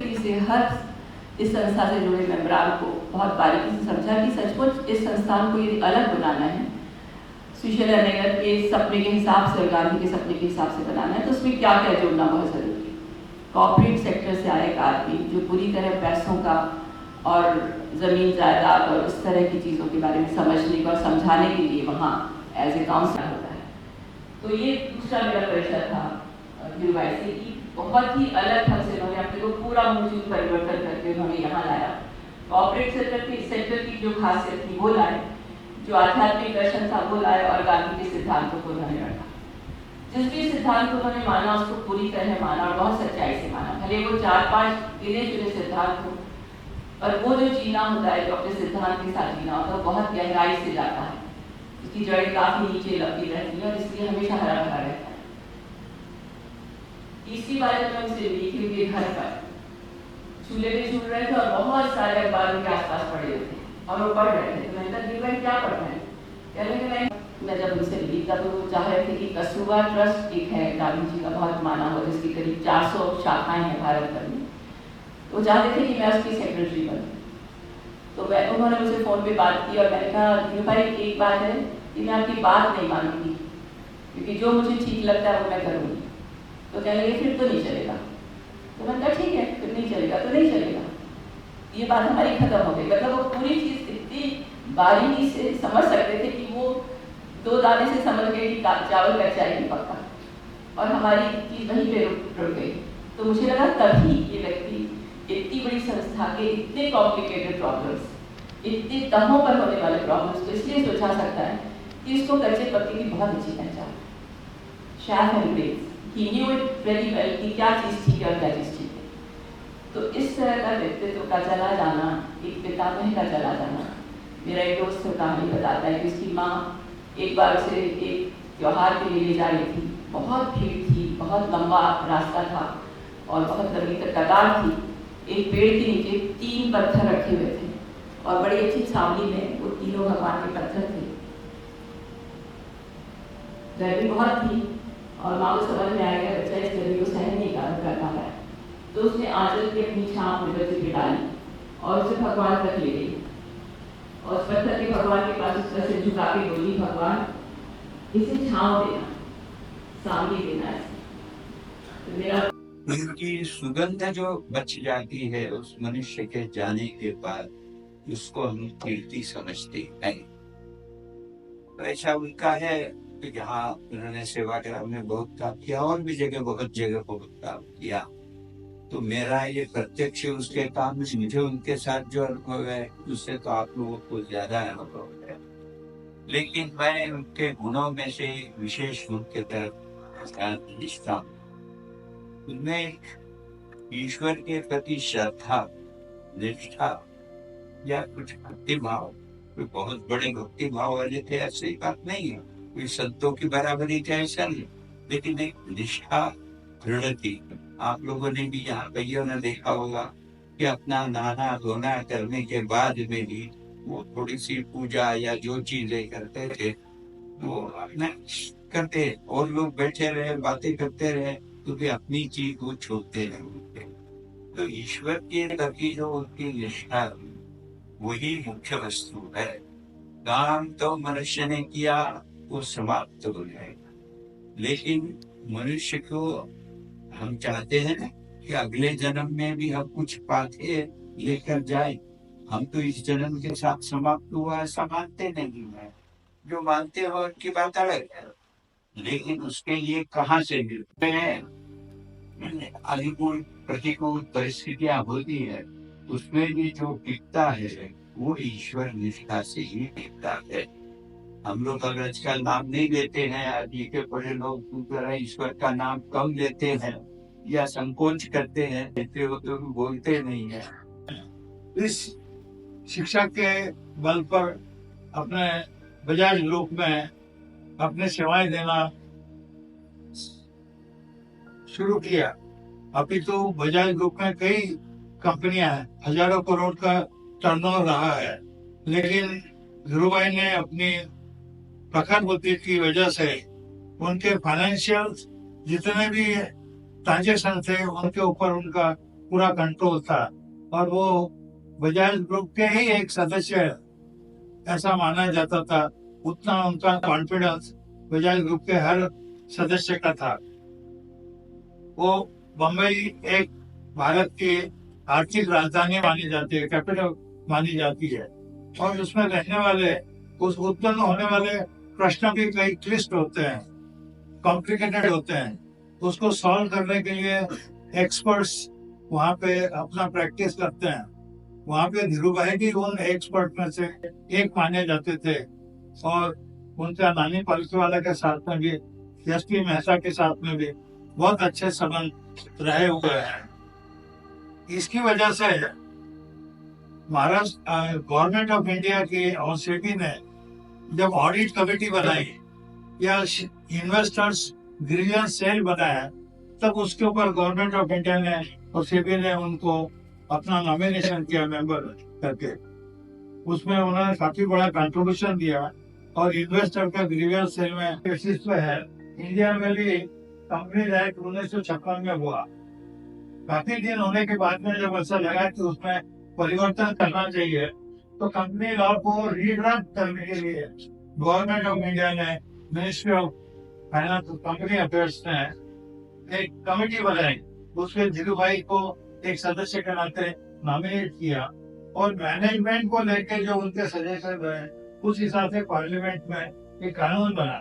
तरीके से हर इस संस्था से जुड़े मेंबरान को बहुत बारीकी से समझा कि सचमुच इस संस्थान को यदि अलग बनाना है, सुशीला नगर के सपने के हिसाब से और गांधी के सपने के हिसाब से बनाना है, तो उसमें क्या क्या जोड़ना बहुत ज़रूरी है। कॉर्पोरेट सेक्टर से आया एक आदमी जो पूरी तरह पैसों का और ज़मीन जायदाद और उस तरह की चीज़ों के बारे में समझने का और समझाने के लिए वहाँ एज ए काउंसलर होता है। तो ये दूसरा मेरा परिचय था यूनिवर्सिटी की। बहुत ही अलग ढंग से उन्होंने अपने को पूरा मूलचूल परिवर्तन करके उन्होंने यहाँ लाया। कॉर्पोरेट सेक्टर की जो खासियत थी वो लाए, जो आध्यात्मिक दर्शन था वो लाए, और गांधी के सिद्धांतों को उन्होंने रखा। जिस भी सिद्धांत को उन्होंने माना उसको पूरी तरह माना और बहुत सच्चाई से माना, भले वो 4-5 गिने चुने सिद्धांत हो, और वो जो जीना होता है, जो अपने सिद्धांत के साथ जीना होता है, बहुत गहराई से जाता है, उसकी जड़ें काफी नीचे लपटी रहती है और इसलिए हमेशा हरा भरा रहता है। तीसरी बार जब मैं उनसे मिली थी उनके घर पर, चूल्हे पे झूल रहे थे और बहुत सारे अखबार उनके आसपास पड़े हुए थे और वो पढ़ रहे थे। तो मैंने कहा क्या पढ़ रहे हैं? कह रहे मैं जब उनसे मिली तब वो चाह रहे थे कि कस्तूरबा ट्रस्ट एक है गांधी जी का बहुत माना हुआ, जिसकी करीब 400 शाखाएं हैं भारत भर में, तो चाहते थे कि मैं उसकी सेक्रेटरी बनूं। तो उन्होंने मुझसे फ़ोन पे बात की और मैंने कहा दीनू भाई एक बात है कि मैं आपकी बात नहीं मानूंगी, क्योंकि जो मुझे ठीक लगता है वो मैं करूँगी। तो कह लगे फिर तो नहीं चलेगा। तो मैंने कहा ठीक है, फिर नहीं चलेगा तो नहीं चलेगा, ये बात हमारी खत्म हो गई। मतलब वो पूरी चीज़ इतनी बारीकी से समझ सकते थे कि वो 2 दाने से समझ गए कि चावल कट जाएगी पक्का, और हमारी चीज़ वहीं पे रुक गई। तो मुझे लगा तभी ये व्यक्ति इतनी बड़ी संस्था के इतने कॉम्प्लिकेटेड प्रॉब्लम्स, इतने तहों पर होने वाले प्रॉब्लम्स को इसलिए सुलझा सकता है कि इसको कच्चे पक्के की बहुत अच्छी पहचान, chef and grace, he knew it very well कि क्या चीज़ ठीक है और क्या चीज़ ठीक है। तो इस तरह का व्यक्तित्व का चला जाना, एक पितामह का चला जाना। मेरा एक दोस्त कहानी बताता है कि उसकी माँ एक बार उसे एक त्योहार के लिए ले जा रही थी, बहुत भीड़ थी, बहुत लंबा रास्ता था और बहुत लंबी कतार थी। एक पेड़ के नीचे 3 पत्थर रखे हुए थे और बड़ी अच्छी छावनी में वो तीनों भगवान के पत्थर थे। गर्मी बहुत थी और माँ को समझ में आ गया बच्चा इस गर्मी को सहन नहीं कर पा रहा है। तो उसने आंचल की अपनी छाप में बच्चे पे डाली और उसे भगवान तक ले गई और उस पत्थर के भगवान के पास उस तरह से झुका के बोली, भगवान इसे छांव देना, सामने देना है। तो मेरा उनकी सुगंध जो बच जाती है उस मनुष्य के जाने के बाद, उसको हम कीर्ति समझते हैं। तो ऐसा उनका है कि जहाँ उन्होंने सेवाग्राम में बहुत काम किया और भी जगह बहुत काम किया। तो मेरा ये प्रत्यक्ष उसके काम से मुझे उनके साथ जो अनुभव है उससे तो आप लोगों को ज्यादा अनुभव है, लेकिन मैं उनके गुणों में से विशेष गुण की तरफ ध्यान खींचता हूँ। उनमें ईश्वर के प्रति श्रद्धा, निष्ठा या कुछ भक्ति भाव, कोई बहुत बड़े भक्ति भाव वाले थे ऐसी बात नहीं है, कोई संतों की बराबरी थे ऐसा नहीं, लेकिन एक निष्ठा, दृढ़ थी। आप लोगों ने भी यहाँ कईयों ने देखा होगा कि अपना नहाना धोना करने के बाद में भी वो थोड़ी सी पूजा या जो चीजें करते थे वो अपना करते, और लोग बैठे रहे बातें करते रहे तो भी अपनी चीज वो छोड़ते नहीं। तो ईश्वर के प्रति जो उनकी निष्ठा वही मुख्य वस्तु है। काम तो मनुष्य ने किया वो समाप्त हो जाएगा, लेकिन मनुष्य को हम चाहते हैं कि अगले जन्म में भी हम कुछ पाके लेकर जाए। हम तो इस जन्म के साथ समाप्त हुआ ऐसा मानते नहीं है। जो मानते हो उनकी बात अलग है, लेकिन उसके लिए कहाँ से मिलते हैं? अनुकूल प्रतिकूल परिस्थितियां होती है, उसमें भी जो टिकता है वो ईश्वर निष्ठा से ही टिकता है। हम लोग अगर आजकल नाम नहीं लेते हैं, आज के बड़े लोग ईश्वर का नाम कम लेते हैं या संकोच करते हैं, लेते हो तो बोलते नहीं है। इस शिक्षा के बल पर अपने बजाज ग्रुप में अपने सेवाएं देना शुरू किया। अभी तो बजाज ग्रुप में कई कंपनियां हैं, हजारों करोड़ का टर्नओवर रहा है, लेकिन धीरूभाई ने अपनी प्रखर बुद्धि की वजह से उनके फाइनेंशियल जितने भी ट्रांजेक्शन थे उनके ऊपर उनका पूरा कंट्रोल था और वो बजाज ग्रुप के ही एक सदस्य है, ऐसा माना जाता था। उतना उनका कॉन्फिडेंस बजाज ग्रुप के हर सदस्य का था। वो बम्बई एक भारत की आर्थिक राजधानी मानी जाती है, कैपिटल मानी जाती है, और उसमें रहने वाले उस उत्पन्न होने वाले प्रश्नों के कई ट्विस्ट होते हैं, कॉम्प्लिकेटेड होते हैं। उसको सॉल्व करने के लिए एक्सपर्ट्स वहाँ पे अपना प्रैक्टिस करते हैं। वहाँ पे धीरू भाई भी उन एक्सपर्ट में से एक माने जाते थे, और उनका नानी पालकीवाला के साथ में भी, एस पी मेहता के साथ में भी बहुत अच्छे संबंध रहे हुए हैं। इसकी वजह से महाराष्ट्र गवर्नमेंट ऑफ इंडिया की और सेबी ने जब ऑडिट कमेटी बनाई या इन्वेस्टर्स ग्रीवियंस सेल बनाया, तब उसके ऊपर गवर्नमेंट ऑफ इंडिया ने और सेबी ने उनको अपना नॉमिनेशन किया मेंबर करके। उसमें उन्होंने काफी बड़ा कंट्रीब्यूशन दिया, और इन्वेस्टर का ग्रीवियंस सेल में बेसिस पे है। इंडिया में भी कंपनी एक्ट 1956 में हुआ। काफी दिन होने के बाद में जब ऐसा लगा कि उसमें परिवर्तन करना चाहिए, तो कंपनी लॉ को रीड्राफ्ट करने के लिए गवर्नमेंट ऑफ इंडिया ने, ministry of finance company affairs ने एक कमेटी बनाई। उसमें धीरू भाई को एक सदस्य के नाते नॉमिनेट किया, और मैनेजमेंट को लेकर जो उनके सजेशन रहे, उस हिसाब से पार्लियामेंट में एक कानून बना।